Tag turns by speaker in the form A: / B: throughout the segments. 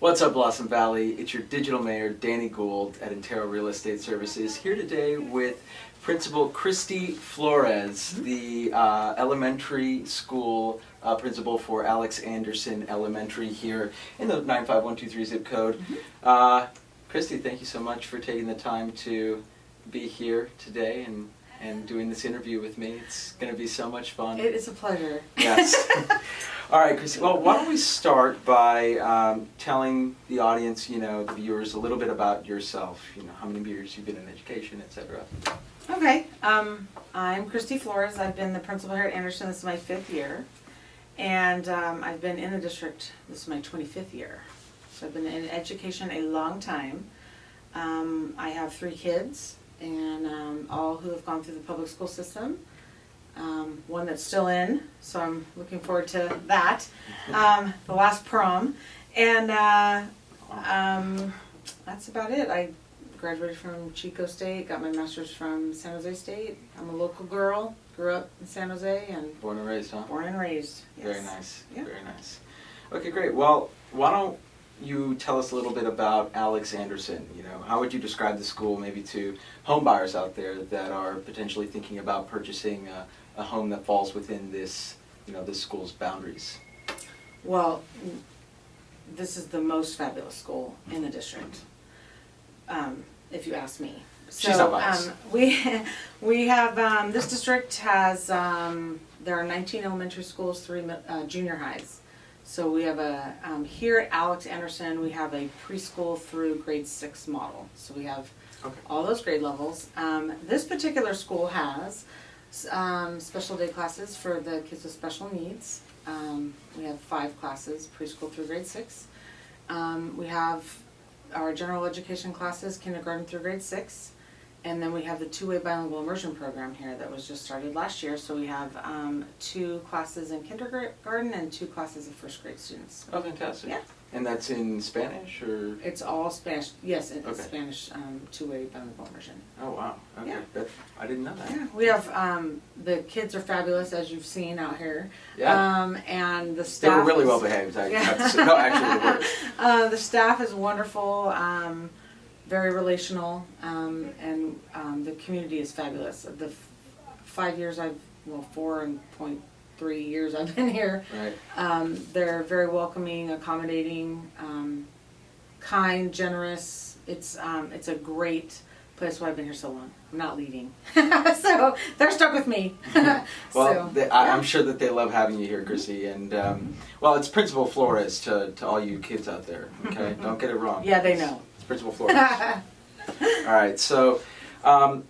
A: What's up, Blossom Valley? It's your digital mayor, Danny Gould at Intero Real Estate Services, here today with Principal Christy Flores, the elementary school principal for Alex Anderson Elementary here in the 95123 zip code. Christy, thank you so much for taking the time to be here today and doing this interview with me. It's going to be so much fun.
B: It is a pleasure.
A: Yes. All right, Christy. Well, why don't we start by telling the audience, the viewers, a little bit about yourself. How many years you've been in education, etc.
B: Okay. I'm Christy Flores. I've been the principal here at Anderson. This is my 5th year. And I've been in the district. This is my 25th year. So I've been in education a long time. I have 3 kids, and all who have gone through the public school system. One that's still in, so I'm looking forward to that. The last prom. And that's about it. I graduated from Chico State, got my master's from San Jose State. I'm a local girl, grew up in San Jose. And
A: Born and raised, huh?
B: Born and raised, yes.
A: Very nice,
B: yeah.
A: Very nice. Okay, great. Well, why don't you tell us a little bit about Alex Anderson? How would you describe the school maybe to home buyers out there that are potentially thinking about purchasing a home that falls within this, this school's boundaries?
B: Well, this is the most fabulous school in the district, if you ask me.
A: She's not biased.
B: We have, this district has, there are 19 elementary schools, 3 junior highs. So we have here at Alex Anderson, we have a preschool through grade 6 model. So we have all those grade levels. This particular school has special day classes for the kids with special needs. We have 5 classes, preschool through grade 6. We have our general education classes, kindergarten through grade 6. And then we have the 2-way bilingual immersion program here that was just started last year. So we have 2 classes in kindergarten and 2 classes of first grade students.
A: Oh, fantastic.
B: Yeah.
A: And that's in Spanish, or?
B: It's all Spanish. Yes, it's Spanish 2-way bilingual immersion.
A: Oh, wow. Okay.
B: Yeah.
A: I didn't know that.
B: Yeah. We have, the kids are fabulous, as you've seen out here.
A: Yeah.
B: And the staff.
A: They were really well behaved. I have to say. No, actually, they were.
B: The staff is wonderful. Very relational, and the community is fabulous. The 5 years 4.3 years I've been here,
A: right.
B: They're very welcoming, accommodating, kind, generous. It's a great place. Why I've been here so long. I'm not leaving, so they're stuck with me.
A: Well, I'm sure that they love having you here, Christy. And well, it's Principal Flores to all you kids out there. Okay, don't get it wrong.
B: Yeah, they know.
A: Principal Flores. All right. So,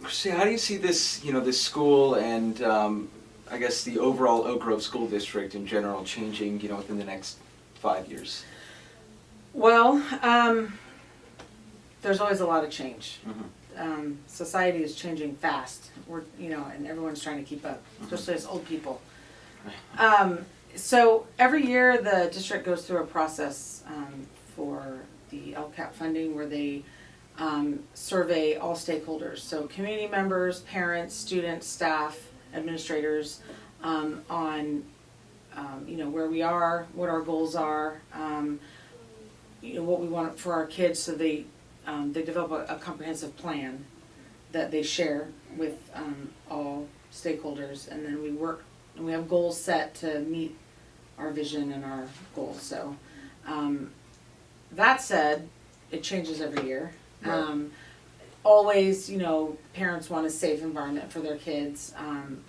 A: Christy, how do you see this? This school and I guess the overall Oak Grove School District in general changing. Within the next 5 years.
B: Well, there's always a lot of change.
A: Mm-hmm.
B: Society is changing fast. We're and everyone's trying to keep up, especially as old people.
A: Right.
B: So every year the district goes through a process for the LCAP funding where they survey all stakeholders, so community members, parents, students, staff, administrators, on where we are, what our goals are, what we want for our kids. So they develop a comprehensive plan that they share with all stakeholders, and then we work and we have goals set to meet our vision and our goals. So that said, it changes every year.
A: Right.
B: Always, parents want a safe environment for their kids.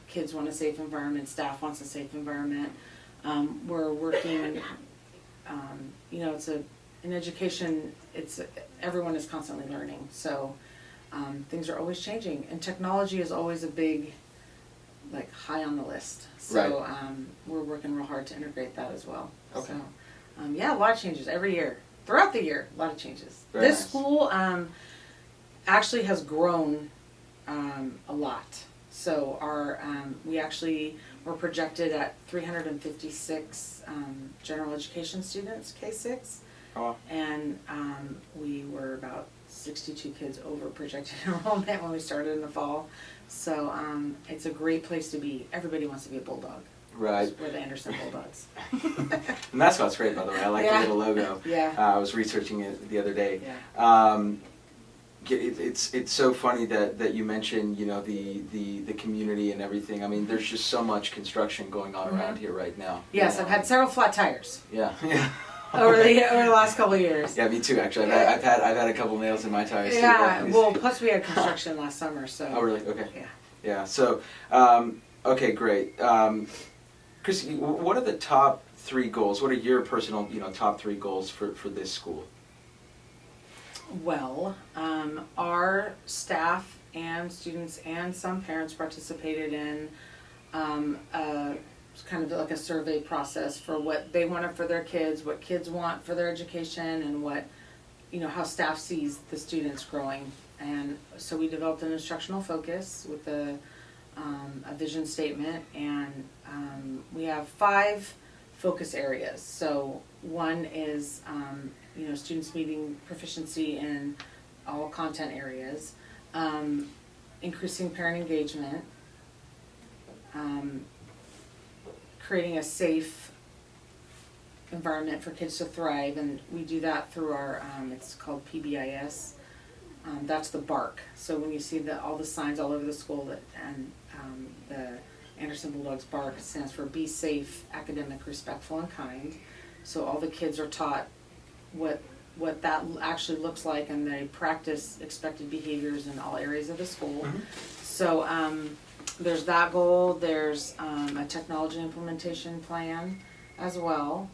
B: Kids want a safe environment. Staff wants a safe environment. We're working, in education, everyone is constantly learning. So things are always changing. And technology is always a big, high on the list. So we're working real hard to integrate that as well.
A: Okay.
B: So, a lot of changes every year. Throughout the year, a lot of changes.
A: Very
B: this
A: nice.
B: school actually has grown a lot. So we actually were projected at 356 general education students, K-6.
A: Oh, wow.
B: And we were about 62 kids over projected enrollment when we started in the fall. So it's a great place to be. Everybody wants to be a bulldog.
A: Right.
B: We're the Anderson Bulldogs.
A: The mascot's great, by the way. I like the little logo.
B: Yeah.
A: I was researching it the other day.
B: Yeah.
A: It's so funny that you mentioned, you know, the community and everything. I mean, there's just so much construction going on around here right now.
B: Yes, I've had several flat tires.
A: Yeah. Yeah.
B: over the last couple of years.
A: Yeah, me too. Actually, I've had a couple nails in my tires.
B: Yeah.
A: Too,
B: Well, plus we had construction last summer, so.
A: Oh, really? Okay.
B: Yeah.
A: Yeah. So, okay, great. Christy, what are the top 3 goals? What are your personal, top 3 goals for this school?
B: Well, our staff and students and some parents participated in kind of like a survey process for what they wanted for their kids, what kids want for their education, and what, how staff sees the students growing. And so we developed an instructional focus with a vision statement, and we have 5 focus areas. So one is students meeting proficiency in all content areas, increasing parent engagement, creating a safe environment for kids to thrive, and we do that through our, it's called PBIS. That's the BARK. So when you see all the signs all over the school and the Anderson Bulldogs BARK stands for Be Safe, Academic, Respectful, and Kind. So all the kids are taught what that actually looks like, and they practice expected behaviors in all areas of the school. Mm-hmm. So there's that goal. There's a technology implementation plan as well,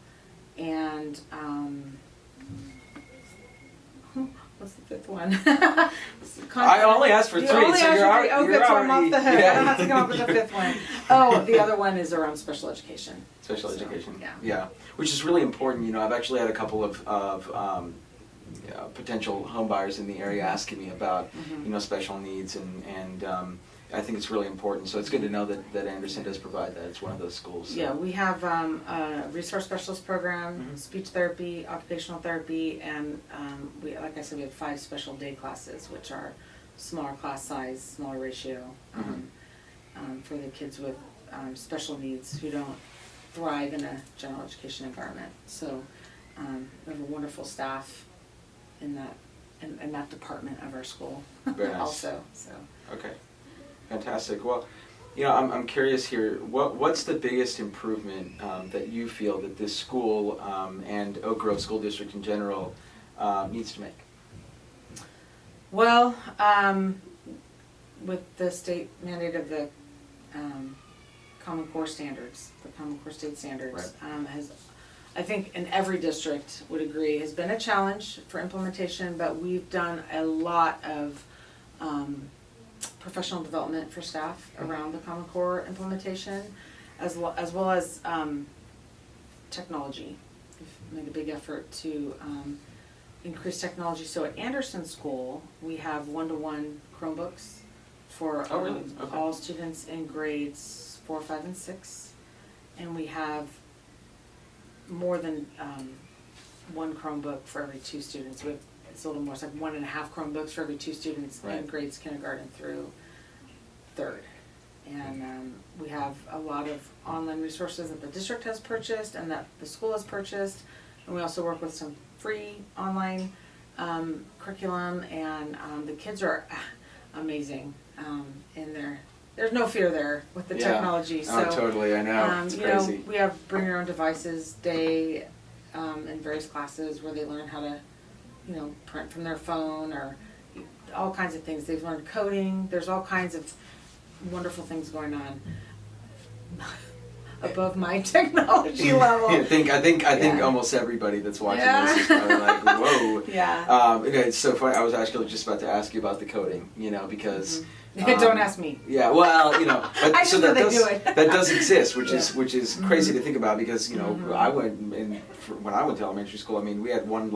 B: and what's the 5th one?
A: I only asked for 3, so you're already.
B: Oh, good, so I'm off the hook. Yeah. I don't have to come up with the 5th one. Oh, the other one is around special education.
A: Special education.
B: Yeah.
A: Which is really important. I've actually had a couple of potential home buyers in the area asking me about special needs, and I think it's really important. So it's good to know that Anderson does provide that. It's one of those schools. So.
B: Yeah, we have a resource specialist program, speech therapy, occupational therapy, and like I said, we have 5 special day classes, which are smaller class size, smaller ratio, for the kids with special needs who don't thrive in a general education environment. So we have a wonderful staff in that department of our school.
A: Very nice.
B: Also. So.
A: Okay. Fantastic. Well, I'm curious here. What's the biggest improvement that you feel that this school and Oak Grove School District in general needs to make?
B: Well, with the state mandate of the Common Core standards, the Common Core state standards, right. I think in every district would agree, has been a challenge for implementation, but we've done a lot of professional development for staff around the Common Core implementation, as well as technology. We've made a big effort to increase technology. So at Anderson School, we have 1-to-1 Chromebooks for all students in grades 4, 5, and 6, and we have more than 1 Chromebook for every 2 students. It's a little more, it's like 1.5 Chromebooks for every 2 students in grades kindergarten through 3rd. And we have a lot of online resources that the district has purchased and that the school has purchased. And we also work with some free online curriculum, and the kids are amazing in there. There's no fear there with the technology. So,
A: totally, I know. It's crazy.
B: We have Bring Your Own Devices Day in various classes where they learn how to print from their phone, or all kinds of things. They've learned coding. There's all kinds of wonderful things going on above my technology level.
A: I think almost everybody that's watching this is probably like, whoa.
B: Yeah.
A: It's so funny. I was actually just about to ask you about the coding, because.
B: Don't ask me.
A: Yeah, well, but,
B: I
A: so
B: know
A: that
B: do it.
A: that does exist, which is crazy to think about, because I went when I went to elementary school. I mean, we had one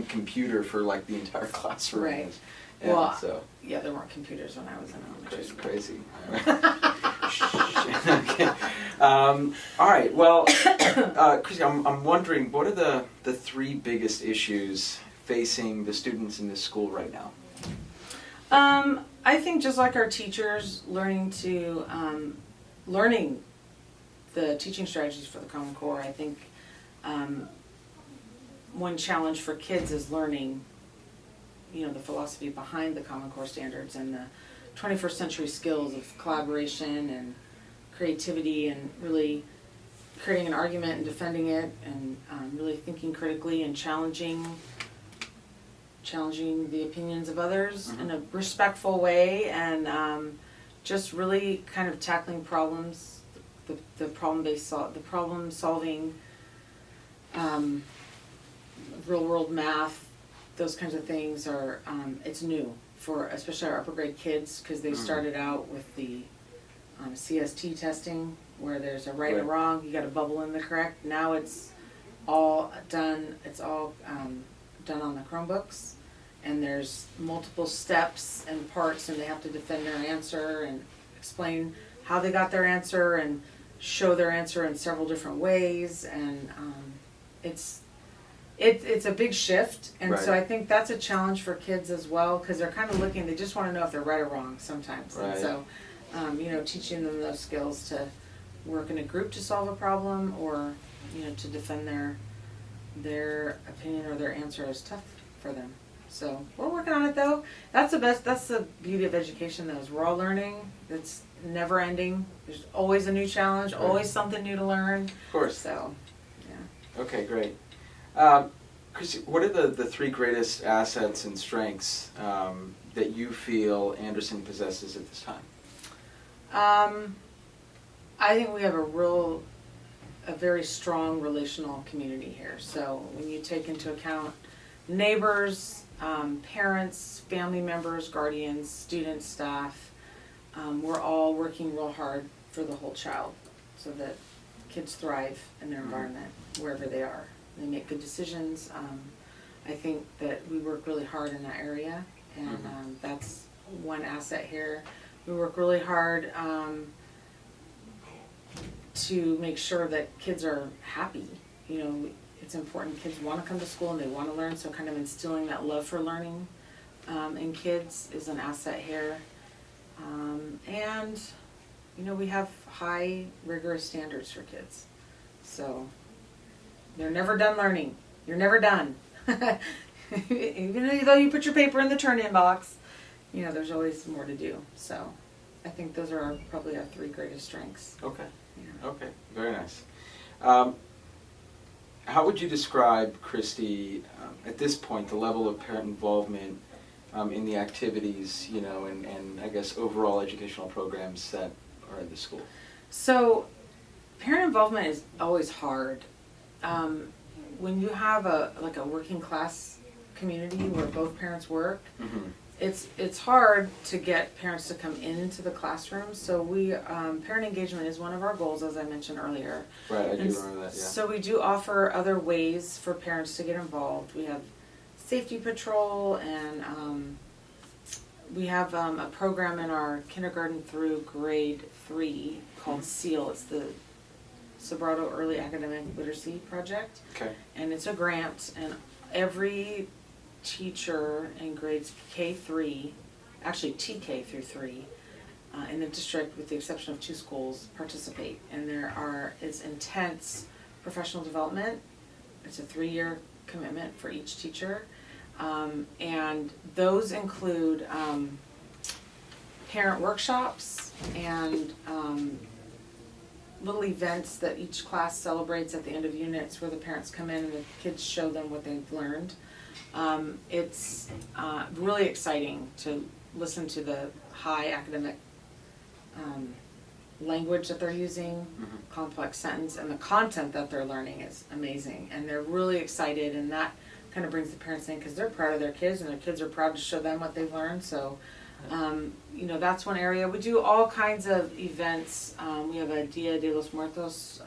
A: computer for like the entire classroom.
B: Right.
A: Yeah,
B: yeah, there weren't computers when I was in elementary school.
A: Crazy. Okay. All right. Well, Christy, I'm wondering, what are the 3 biggest issues facing the students in this school right now?
B: I think just like our teachers, learning the teaching strategies for the Common Core, I think one challenge for kids is learning, the philosophy behind the Common Core standards and the 21st century skills of collaboration and creativity and really creating an argument and defending it and really thinking critically and challenging the opinions of others in a respectful way, and just really kind of tackling problems, the problem solving, real world math, those kinds of things are it's new for especially our upper grade kids, because they started out with the CST testing where there's a right and wrong, you got a bubble in the correct. Now it's all done. It's all done on the Chromebooks, and there's multiple steps and parts, and they have to defend their answer and explain how they got their answer and show their answer in several different ways, and it's a big shift, and so I think that's a challenge for kids as well, because they're kind of looking, they just want to know if they're right or wrong sometimes, and so teaching them those skills to work in a group to solve a problem, or to defend their opinion or their answer is tough for them. So we're working on it though. That's the beauty of education though, is we're all learning. It's never ending. There's always a new challenge, always something new to learn.
A: Of course.
B: So, yeah.
A: Okay, great. Christy, what are the three greatest assets and strengths that you feel Anderson possesses at this time?
B: I think we have a very strong relational community here. So when you take into account neighbors, parents, family members, guardians, students, staff, we're all working real hard for the whole child so that kids thrive in their environment wherever they are. They make good decisions. I think that we work really hard in that area, and that's one asset here. We work really hard to make sure that kids are happy. It's important. Kids want to come to school and they want to learn, so kind of instilling that love for learning in kids is an asset here. And we have high, rigorous standards for kids. So they're never done learning. You're never done. Even though you put your paper in the turn-in box, there's always more to do. So I think those are probably our three greatest strengths.
A: Okay.
B: Yeah.
A: Okay. Very nice. How would you describe, Christy, at this point, the level of parent involvement in the activities, and I guess overall educational programs that are at the school? So,
B: parent involvement is always hard. When you have a working class community where both parents work, it's hard to get parents to come into the classroom. So parent engagement is one of our goals, as I mentioned earlier.
A: Right, I do remember that, yeah.
B: So we do offer other ways for parents to get involved. We have safety patrol, and we have a program in our kindergarten through grade 3 called SEAL. It's the Sobrato Early Academic Literacy Project.
A: Okay.
B: And it's a grant, and every teacher in grades K3, actually TK through 3, in the district, with the exception of 2 schools, participate. And it's intense professional development. It's a 3-year commitment for each teacher. And those include parent workshops and little events that each class celebrates at the end of units, where the parents come in and the kids show them what they've learned. It's really exciting to listen to the high academic language that they're using, complex sentence, and the content that they're learning is amazing. And they're really excited, and that kind of brings the parents in, because they're proud of their kids, and their kids are proud to show them what they've learned. So, that's one area. We do all kinds of events. We have a Dia de los Muertos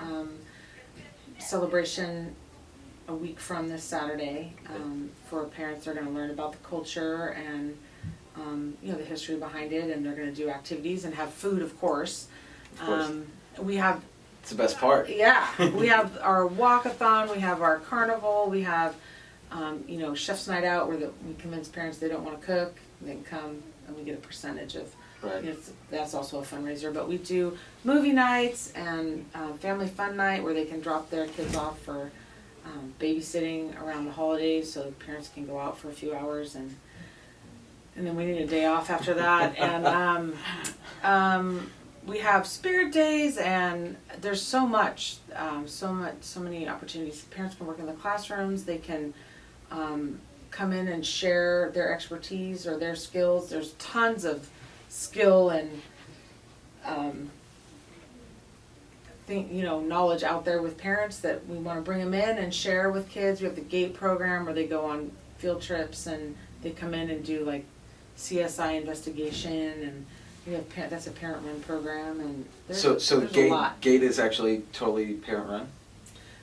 B: celebration a week from this Saturday, for parents. They're going to learn about the culture and the history behind it, and they're going to do activities and have food, of course. We have,
A: it's the best part.
B: Yeah, we have our walkathon, we have our carnival, we have chef's night out, where we convince parents they don't want to cook, they can come and we get a percentage of
A: Right.
B: That's also a fundraiser. But we do movie nights and family fun night where they can drop their kids off for babysitting around the holidays, so parents can go out for a few hours, and then we need a day off after that. And we have spirit days, and there's so many opportunities. Parents can work in the classrooms. They can come in and share their expertise or their skills. There's tons of skill and knowledge out there with parents that we want to bring them in and share with kids. We have the GATE program where they go on field trips and they come in and do like CSI investigation, and we have that's a parent-run program. And there's a lot.
A: GATE is actually totally parent-run?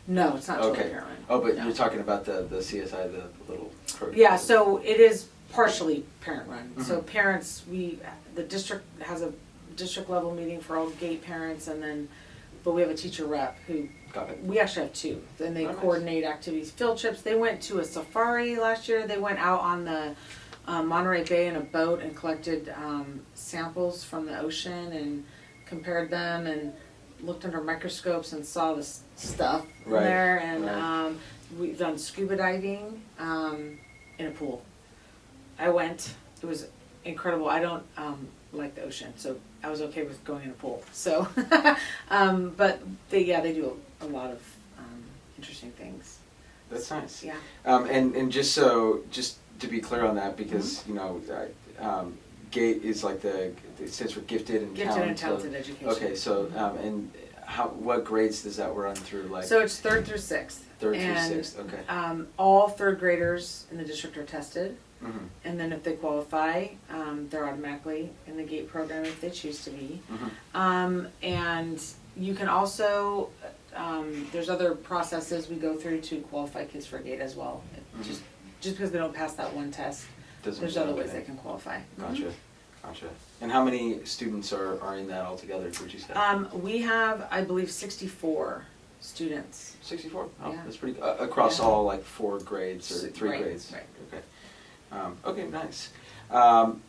B: No, it's not totally
A: Okay.
B: parent-run.
A: Oh, but
B: No.
A: you're talking about the CSI, the little program.
B: Yeah, so it is partially parent-run.
A: Mm-hmm.
B: So parents, the district has a district level meeting for all GATE parents, but we have a teacher rep who,
A: Got it.
B: we actually have two. Then they
A: Oh, nice.
B: coordinate activities, field trips. They went to a safari last year. They went out on the Monterey Bay in a boat and collected samples from the ocean and compared them and looked under microscopes and saw the stuff in
A: Right,
B: there. And
A: right.
B: we've done scuba diving in a pool. I went. It was incredible. I don't like the ocean, so I was okay with going in a pool. So, but they do a lot of interesting things.
A: That's nice.
B: Yeah.
A: And just to be clear on that, because GATE is like it stands for gifted and
B: Talented education.
A: Okay, so and what grades does that run through? Like
B: So it's 3rd through 6th.
A: third through sixth. Okay.
B: All 3rd graders in the district are tested,
A: Mm-hmm.
B: and then if they qualify, they're automatically in the GATE program if they choose to be.
A: Mm-hmm.
B: And you can also, there's other processes we go through to qualify kids for GATE as well.
A: Mm-hmm.
B: Just because they don't pass that one test, there's other ways they can qualify.
A: Gotcha. Gotcha. And how many students are in that altogether, would you say?
B: We have, I believe, 64 students.
A: 64? Oh,
B: Yeah.
A: that's pretty across
B: Yeah.
A: all like 4 grades or 3
B: Right,
A: grades.
B: right.
A: Okay. Okay, nice. Kind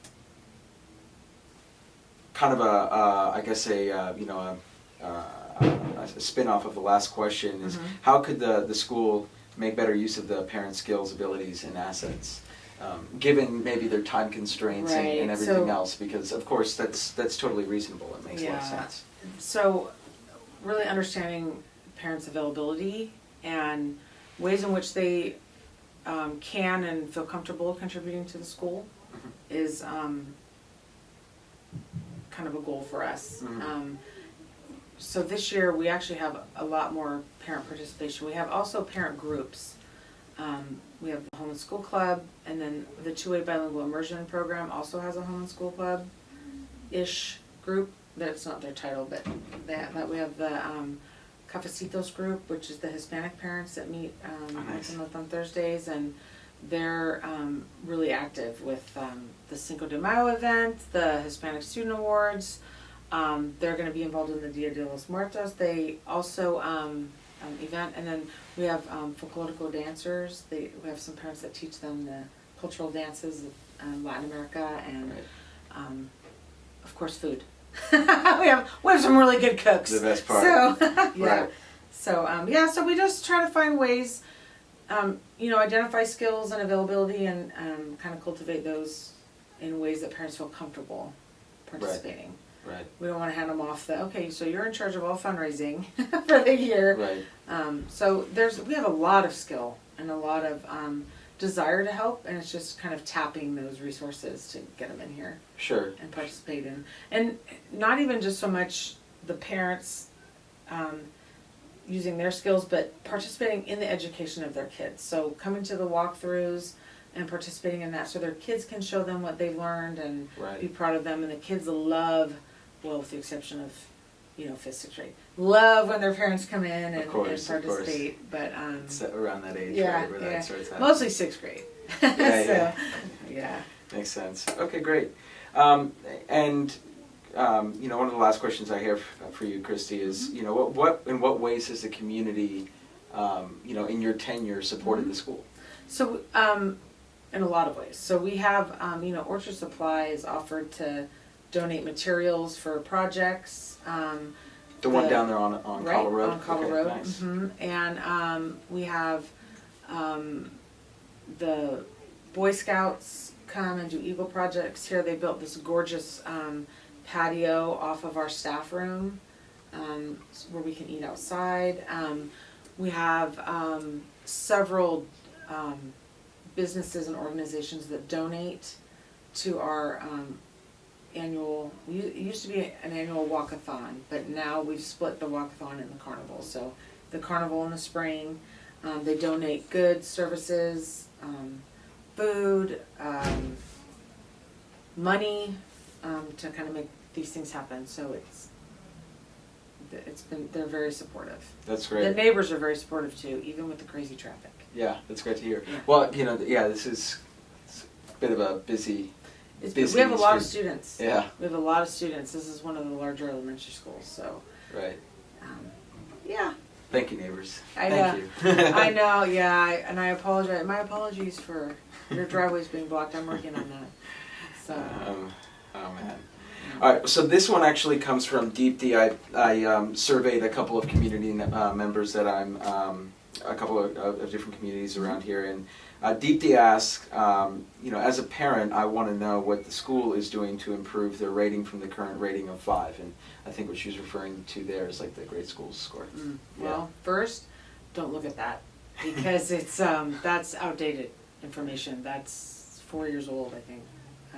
A: of I guess a spin-off of the last question is,
B: Mm-hmm.
A: how could the school make better use of the parents' skills, abilities, and assets, given maybe their time constraints
B: Right,
A: and everything
B: so-
A: else? Because of course that's totally reasonable. It makes a lot of sense.
B: So, really understanding parents' availability and ways in which they can and feel comfortable contributing to the school
A: Mhm.
B: is kind of a goal for us.
A: Mhm.
B: So this year we actually have a lot more parent participation. We have also parent groups. We have the Home and School Club, and then the 2A Bilingual Immersion Program also has a Home and School Club-ish group. That's not their title, but that we have the Cafecitos group, which is the Hispanic parents that meet once a month on Thursdays, and they're really active with the Cinco de Mayo event, the Hispanic Student Awards. They're going to be involved in the Dia de los Muertos. They also event, and then we have folklorico dancers. We have some parents that teach them the cultural dances of Latin America, and
A: Right.
B: Of course food. we have some really good cooks.
A: The best part.
B: So yeah.
A: Right.
B: So so we just try to find ways, identify skills and availability, and kind of cultivate those in ways that parents feel comfortable participating.
A: Right.
B: We don't want to hand them off okay, so you're in charge of all fundraising for the year.
A: Right.
B: So we have a lot of skill and a lot of desire to help, and it's just kind of tapping those resources to get them in here
A: Sure.
B: and participate in. And not even just so much the parents using their skills, but participating in the education of their kids. So coming to the walkthroughs and participating in that so their kids can show them what they've learned and
A: Right.
B: be proud of them. And the kids love, well, with the exception of, 5th, 6th grade, love when their parents come in and,
A: course,
B: and
A: of course.
B: participate. But
A: It's around that age,
B: yeah,
A: right, where
B: yeah.
A: that starts happening.
B: Mostly 6th grade.
A: Yeah,
B: Yeah.
A: Makes sense. Okay, great. And one of the last questions I have for you, Christy, is in what ways has the community, in your tenure, supported the school?
B: So, in a lot of ways. So we have, Orchard Supply is offered to donate materials for projects.
A: The one down there on
B: Right,
A: Cobble Road?
B: on Cobble
A: Okay,
B: Road.
A: nice.
B: And we have the Boy Scouts come and do Eagle projects here. They built this gorgeous patio off of our staff room where we can eat outside. We have several businesses and organizations that donate to our annual, it used to be an annual walkathon, but now we've split the walkathon and the carnival. So the carnival in the spring, they donate goods, services, food, money, to kind of make these things happen. So they're very supportive.
A: That's
B: The
A: great.
B: neighbors are very supportive too, even with the crazy traffic.
A: Yeah, that's great to hear.
B: Yeah.
A: Well, this is a bit of a busy
B: We have a lot of
A: street.
B: students.
A: Yeah,
B: We have a lot of students. This is one of the larger elementary schools, so,
A: right.
B: yeah.
A: Thank you, neighbors.
B: I
A: Thank
B: know.
A: you.
B: I know, yeah, and I apologize. My apologies for your driveways being blocked. I'm working on that. So,
A: Oh man. All right, so this one actually comes from Deep D. I surveyed a couple of community members that I'm a couple of different communities around here, and Deep D asked, as a parent, I want to know what the school is doing to improve their rating from the current rating of 5, and I think what she was referring to there is like the grade school score.
B: well, first, don't look at that because it's that's outdated information. That's 4 years old, I think.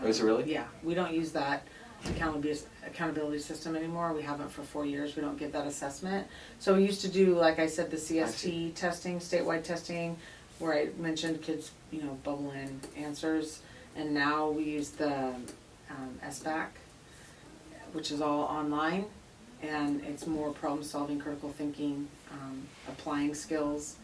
A: Oh, is it really?
B: Yeah, we don't use that accountability system anymore. We haven't for 4 years. We don't get that assessment. So we used to do, like I said, the CST testing, statewide testing, where I mentioned kids, bubble in answers, and now we use the SBAC, which is all online, and it's more problem solving, critical thinking, applying skills,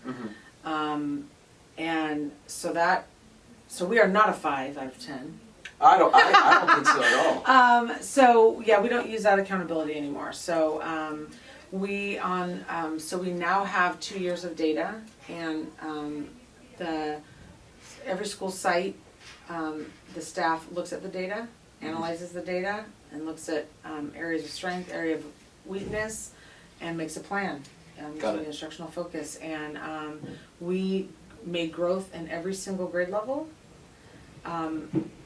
B: and so we are not a 5 out of 10.
A: I don't think so at all.
B: So yeah, we don't use that accountability anymore. So we now have 2 years of data, and every school site, the staff looks at the data, analyzes the data, and looks at areas of strength, area of weakness, and makes a plan using the instructional focus. And we made growth in every single grade level.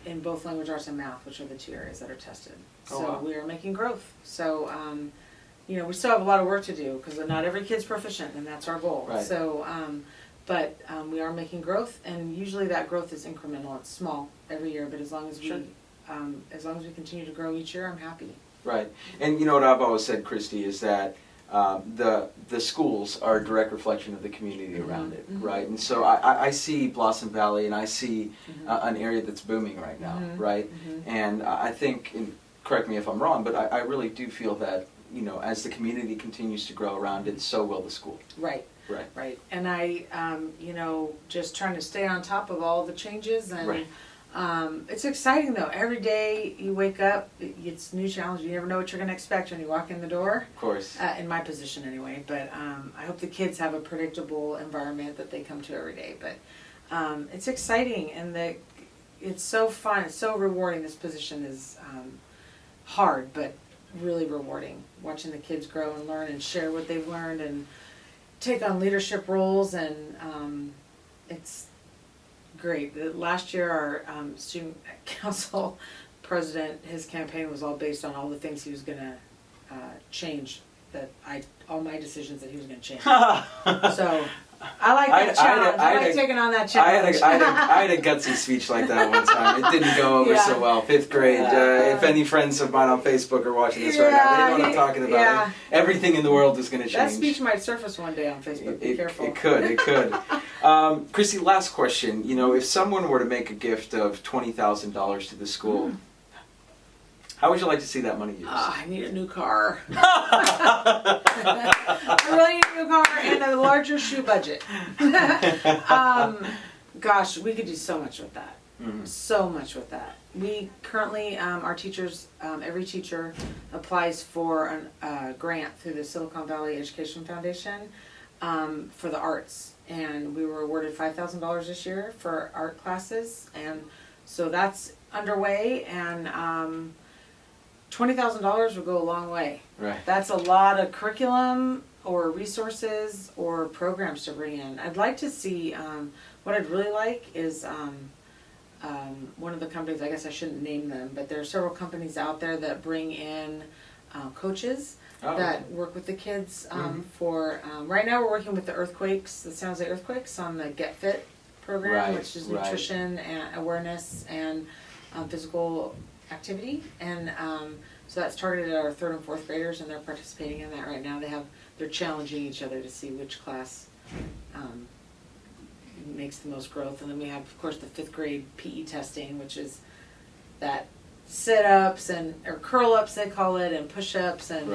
B: In both language arts and math, which are the 2 areas that are tested.
A: Oh,
B: So
A: wow.
B: we are making growth. So, we still have a lot of work to do because not every kid's proficient, and that's our goal.
A: Right.
B: So, but we are making growth, and usually that growth is incremental. It's small every year, but as long as we continue to grow each year, I'm happy.
A: Right, and what I've always said, Christy, is that the schools are a direct reflection of the community around it, right? And so I see Blossom Valley, and I see an area that's booming right now, right? And I think, and correct me if I'm wrong, but I really do feel that, as the community continues to grow around it, so will the school.
B: Right.
A: Right.
B: Right. And I, just trying to stay on top of all the changes, and
A: Right.
B: It's exciting though. Every day you wake up, it's new challenge. You never know what you're going to expect when you walk in the door.
A: Of course.
B: In my position anyway, but I hope the kids have a predictable environment that they come to every day. But it's exciting, and it's so fun. It's so rewarding. This position is hard, but really rewarding. Watching the kids grow and learn and share what they've learned and take on leadership roles, and it's great. Last year, our student council president, his campaign was all based on all the things he was going to change. All my decisions that he was going to change. So I like that challenge. I like taking on that challenge.
A: I had a gutsy speech like that one time. It didn't go over so well. 5th grade. If any friends of mine on Facebook are watching this right now, they know what I'm talking about.
B: Yeah.
A: Everything in the world is going to change.
B: That speech might surface one day on Facebook. Be careful.
A: It could. Christy, last question. If someone were to make a gift of $20,000 to the school, how would you like to see that money used?
B: I need a new car. I really need a new car and a larger shoe budget. Gosh, we could do so much with that. So much with that. We currently, our teachers, every teacher applies for a grant through the Silicon Valley Education Foundation for the arts. And we were awarded $5,000 this year for art classes. And so that's underway. And $20,000 would go a long way.
A: Right.
B: That's a lot of curriculum or resources or programs to bring in. I'd like to see, what I'd really like is one of the companies, I guess I shouldn't name them, but there are several companies out there that bring in coaches that work with the kids for, right now we're working with the earthquakes, the San Jose Earthquakes on the Get Fit program, which is nutrition and awareness and physical activity. And so that's targeted at our 3rd and 4th graders, and they're participating in that right now. They're challenging each other to see which class makes the most growth. And then we have, of course, the 5th grade PE testing, which is that sit-ups or curl-ups they call it, and push-ups and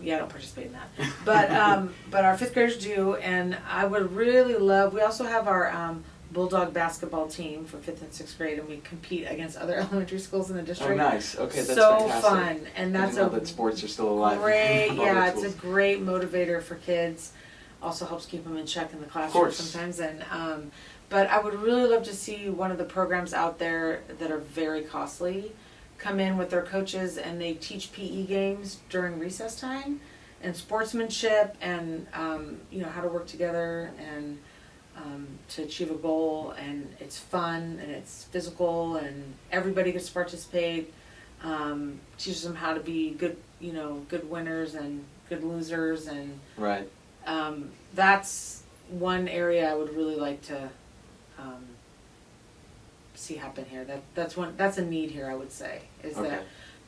B: yeah, I don't participate in that, but our 5th graders do. And I would really love. We also have our Bulldog basketball team for 5th and 6th grade, and we compete against other elementary schools in the district.
A: Oh, nice. Okay, that's
B: so
A: fantastic.
B: fun, and that's
A: I didn't know that sports are still alive.
B: Great, yeah, it's a great motivator for kids. Also helps keep them in check in the classroom sometimes. And but I would really love to see one of the programs out there that are very costly come in with their coaches, and they teach PE games during recess time, and sportsmanship, and how to work together and to achieve a goal. And it's fun and it's physical and everybody gets to participate. Teaches them how to be good, good winners and good losers, and that's one area I would really like to see happen here. That's a need here, I would say, is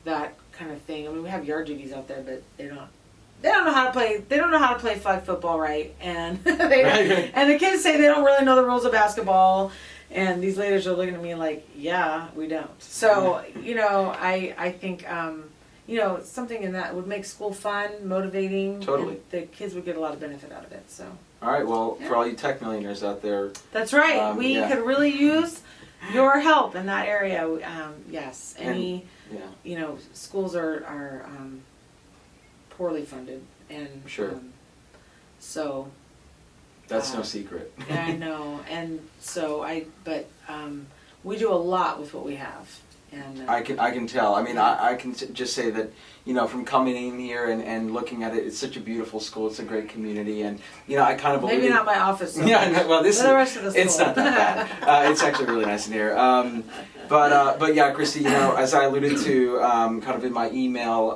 B: that kind of thing. I mean, we have yard duties out there, but they don't know how to play. They don't know how to play flag football right, and and the kids say they don't really know the rules of basketball. And these ladies are looking at me like, yeah, we don't. So I think something in that would make school fun, motivating.
A: Totally.
B: And the kids would get a lot of benefit out of it. So.
A: All right. Well, for all you tech millionaires out there.
B: That's right. We could really use your help in that area. Yes. Any. Schools are poorly funded, and so.
A: That's no secret.
B: Yeah, I know, and so we do a lot with what we have, and
A: I can tell. I mean, I can just say that from coming in here and looking at it, it's such a beautiful school. It's a great community, and I kind of
B: maybe not my office. So
A: yeah, well, this is
B: the rest of the school.
A: It's not that bad. It's actually really nice in here. But yeah, Christy, as I alluded to kind of in my email,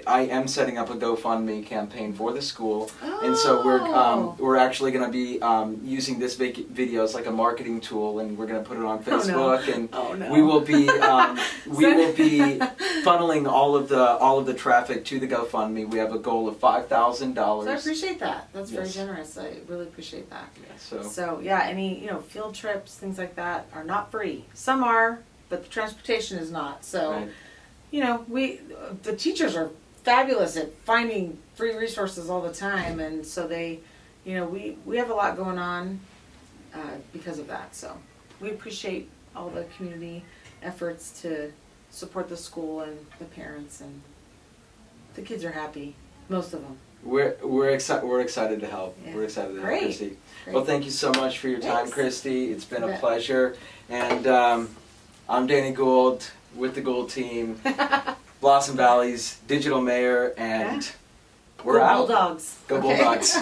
A: I am setting up a GoFundMe campaign for the school, and so we're actually going to be using this video as like a marketing tool, and we're going to put it on Facebook, and we will be funneling all of the traffic to the GoFundMe. We have a goal of $5,000.
B: So I appreciate that. That's very generous. I really appreciate that. Yeah, so any field trips, things like that are not free. Some are, but the transportation is not. So the teachers are fabulous at finding free resources all the time, and so they we have a lot going on because of that. So we appreciate all the community efforts to support the school and the parents, and the kids are happy, most of them.
A: We're excited to help. Yeah. We're excited to help, Christy. Great. Well, thank you so much for your time, Christy. It's been a pleasure. And I'm Danny Gould with the Gould team, Blossom Valley's digital mayor, and we're out.
B: Bulldogs.
A: Go Bulldogs.